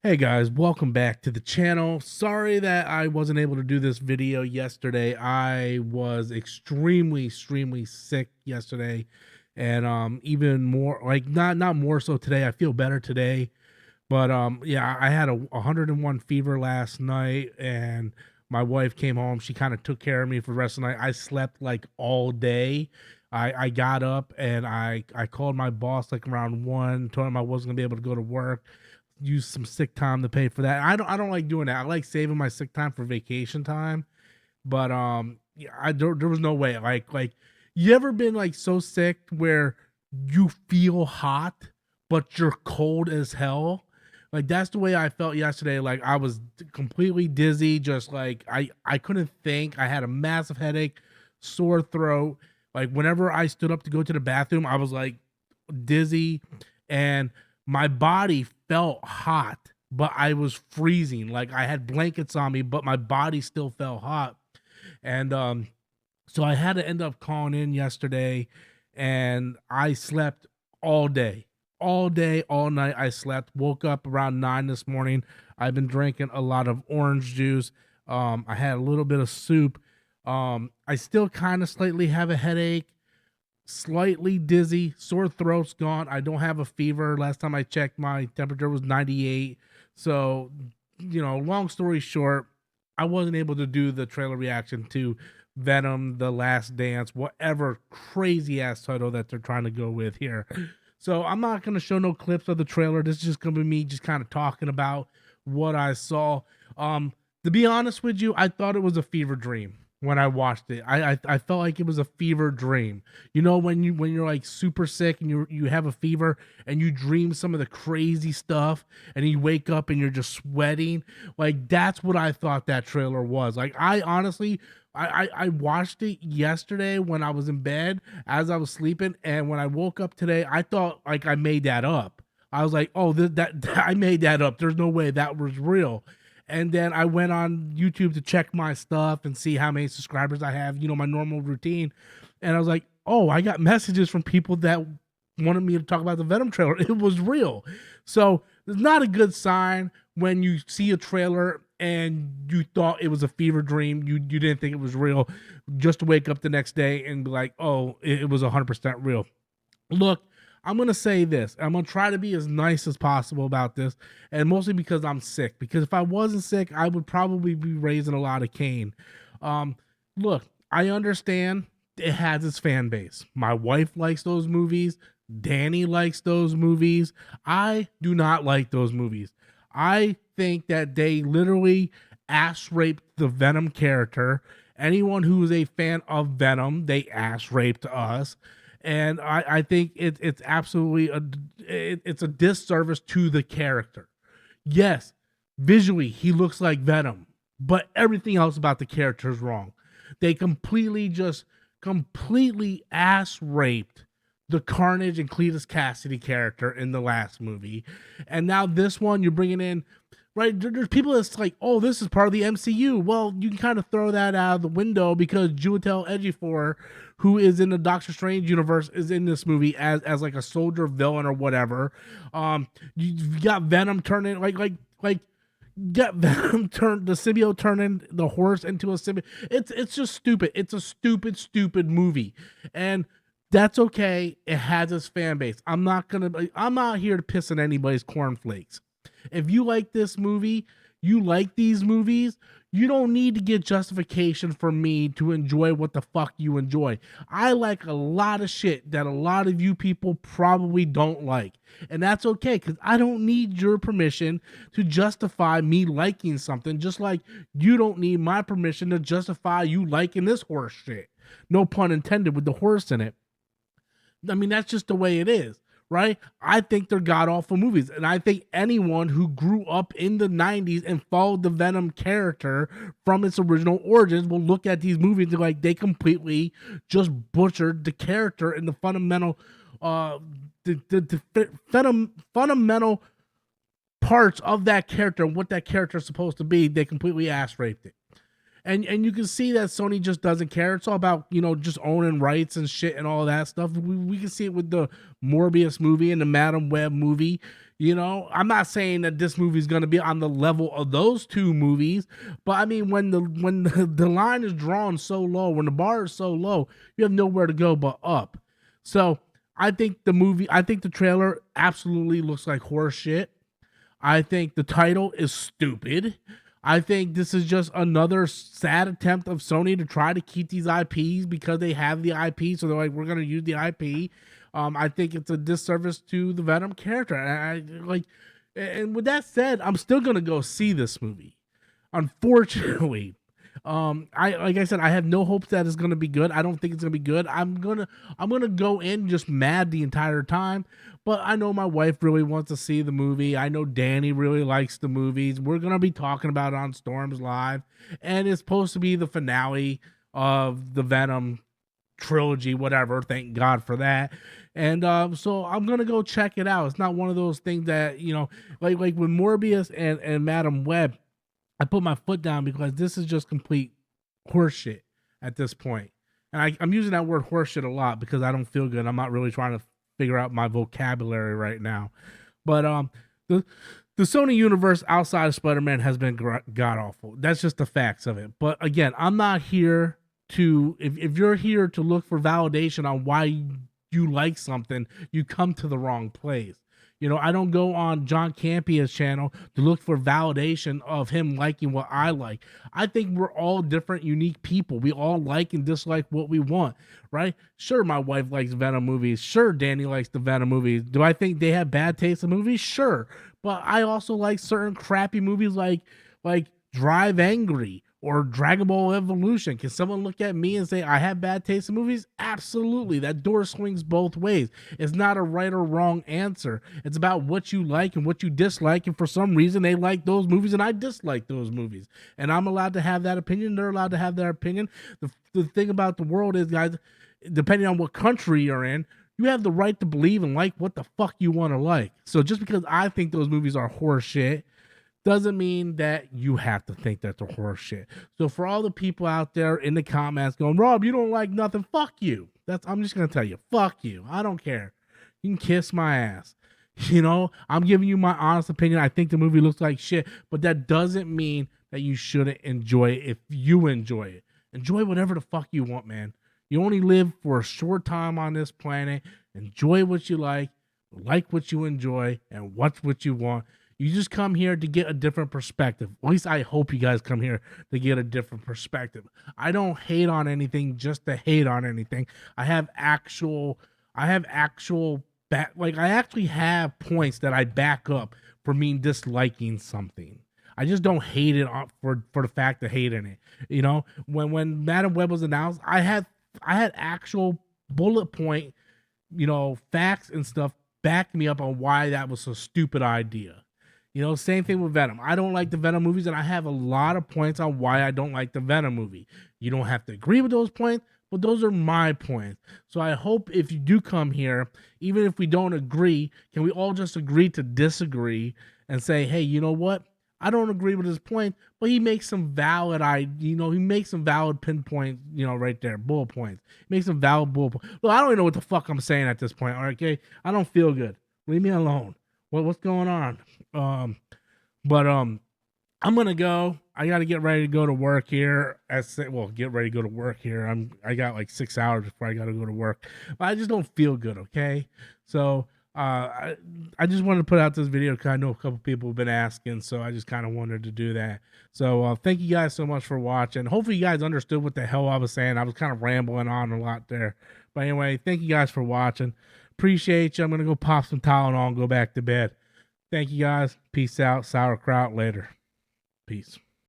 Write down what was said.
Hey guys, welcome back to the channel. Sorry that I wasn't able to do this video yesterday. I was extremely sick yesterday, and even more like not more so today. I feel better today, but yeah, I had a 101 fever last night, and my wife came home. She kind of took care of me for the rest of the night. I slept like all day. I got up and I called my boss like around 1, told him I wasn't gonna be able to go to work, use some sick time to pay for that. I don't like doing that. I like saving my sick time for vacation time. But yeah, there was no way. Like you ever been like so sick where you feel hot but you're cold as hell? Like that's the way I felt yesterday. Like I was completely dizzy, just like I couldn't think. I had a massive headache, sore throat. Like whenever I stood up to go to the bathroom, I was like dizzy, and my body felt hot, but I was freezing. Like I had blankets on me, but my body still felt hot. And so I had to end up calling in yesterday, and I slept all day. All day, all night I slept. Woke up around 9 this morning. I've been drinking a lot of orange juice. I had a little bit of soup. I still kind of slightly have a headache, slightly dizzy, sore throat's gone. I don't have a fever. Last time I checked, my temperature was 98. So, long story short, I wasn't able to do the trailer reaction to Venom, The Last Dance, whatever crazy ass title that they're trying to go with here. So I'm not going to show no clips of the trailer. This is just going to be me just kind of talking about what I saw. To be honest with you, I thought it was a fever dream when I watched it. I felt like it was a fever dream. You know, when you're like super sick and you have a fever and you dream some of the crazy stuff and you wake up and you're just sweating. Like that's what I thought that trailer was. Like I honestly I watched it yesterday when I was in bed as I was sleeping, and when I woke up today, I thought like I made that up. I was like, oh, that I made that up. There's no way that was real. And then I went on YouTube to check my stuff and see how many subscribers I have, my normal routine. And I was like, oh, I got messages from people that wanted me to talk about the Venom trailer. It was real. So it's not a good sign when you see a trailer and you thought it was a fever dream. You didn't think it was real, just to wake up the next day and be like, oh, it was 100% real. Look, I'm going to say this. I'm going to try to be as nice as possible about this, and mostly because I'm sick. Because if I wasn't sick, I would probably be raising a lot of Cain. Look, I understand it has its fan base. My wife likes those movies. Danny likes those movies. I do not like those movies. I think that they literally ass raped the Venom character. Anyone who is a fan of Venom, they ass raped us. And I think it's absolutely it's a disservice to the character. Yes, visually he looks like Venom, but everything else about the character is wrong. They completely ass raped the Carnage and Cletus Cassidy character in the last movie, and now this one you're bringing in. Right, there's people that's like, oh, this is part of the MCU. Well, you can kind of throw that out of the window because Chiwetel Ejiofor, who is in the Doctor Strange universe, is in this movie as like a soldier villain or whatever. You got Venom turning like get Venom turn the symbiote turning the horse into a symbiote. It's just stupid. It's a stupid movie, and that's okay. It has its fan base. I'm not here to piss on anybody's cornflakes. If you like this movie, you like these movies, you don't need to get justification for me to enjoy what the fuck you enjoy. I like a lot of shit that a lot of you people probably don't like. And that's okay, because I don't need your permission to justify me liking something, just like you don't need my permission to justify you liking this horse shit. No pun intended with the horse in it. I mean, that's just the way it is. Right? I think they're god awful movies. And I think anyone who grew up in the 90s and followed the Venom character from its original origins will look at these movies and like they completely just butchered the character and the fundamental fundamental parts of that character and what that character is supposed to be. They completely ass raped it. And you can see that Sony just doesn't care. It's all about, just owning rights and shit and all that stuff. We can see it with the Morbius movie and the Madam Web movie. You know, I'm not saying that this movie is going to be on the level of those two movies, but I mean, the line is drawn so low, when the bar is so low, you have nowhere to go but up. So I think the trailer absolutely looks like horse shit. I think the title is stupid. I think this is just another sad attempt of Sony to try to keep these IPs because they have the IP. So they're like, we're going to use the IP. I think it's a disservice to the Venom character. And with that said, I'm still going to go see this movie. Unfortunately, like I said, I have no hopes that it's gonna be good. I don't think it's gonna be good. I'm gonna go in just mad the entire time. But I know my wife really wants to see the movie. I know Danny really likes the movies. We're gonna be talking about it on Storms Live, and it's supposed to be the finale of the Venom trilogy, whatever. Thank God for that. And so I'm gonna go check it out. It's not one of those things that, you know, like with Morbius and Madam Web, I put my foot down because this is just complete horseshit at this point. And I'm using that word horseshit a lot because I don't feel good. I'm not really trying to figure out my vocabulary right now. But the Sony universe outside of Spider-Man has been god awful. That's just the facts of it. But again, I'm not here to, if you're here to look for validation on why you like something, you come to the wrong place. You know, I don't go on John Campia's channel to look for validation of him liking what I like. I think we're all different, unique people. We all like and dislike what we want, right? Sure, my wife likes Venom movies. Sure, Danny likes the Venom movies. Do I think they have bad taste in movies? Sure. But I also like certain crappy movies like Drive Angry or Dragon Ball Evolution. Can someone look at me and say I have bad taste in movies? Absolutely. That door swings both ways. It's not a right or wrong answer. It's about what you like and what you dislike. And for some reason, they like those movies and I dislike those movies. And I'm allowed to have that opinion. They're allowed to have their opinion. The thing about the world is, guys, depending on what country you're in, you have the right to believe and like what the fuck you want to like. So just because I think those movies are horse shit doesn't mean that you have to think that they're horse shit. So for all the people out there in the comments going, Rob, you don't like nothing, fuck you. I'm just gonna tell you, fuck you. I don't care. You can kiss my ass. You know, I'm giving you my honest opinion. I think the movie looks like shit, but that doesn't mean that you shouldn't enjoy it if you enjoy it. Enjoy whatever the fuck you want, man. You only live for a short time on this planet. Enjoy what you like what you enjoy, and watch what you want. You just come here to get a different perspective. At least I hope you guys come here to get a different perspective. I don't hate on anything just to hate on anything. I actually have points that I back up for me disliking something. I just don't hate it for the fact of hating it. You know, when Madam Web was announced, I had actual bullet point, you know, facts and stuff back me up on why that was a stupid idea. You know, same thing with Venom. I don't like the Venom movies, and I have a lot of points on why I don't like the Venom movie. You don't have to agree with those points, but those are my points. So I hope if you do come here, even if we don't agree, can we all just agree to disagree and say, hey, you know what? I don't agree with his point, but he makes some valid, he makes some valid pinpoint, you know, right there, bullet points. He makes some valid bullet points. Look, I don't even know what the fuck I'm saying at this point. Okay, I don't feel good. Leave me alone. What's going on? I'm gonna go. I gotta get ready to go to work here. Get ready to go to work here. I got like 6 hours before I gotta go to work. But I just don't feel good. Okay, so I just wanted to put out this video because I know a couple people have been asking, so I just kind of wanted to do that. So thank you guys so much for watching. Hopefully you guys understood what the hell I was saying. I was kind of rambling on a lot there, but anyway, thank you guys for watching. Appreciate you. I'm gonna go pop some Tylenol and go back to bed. Thank you guys. Peace out. Sauerkraut later. Peace.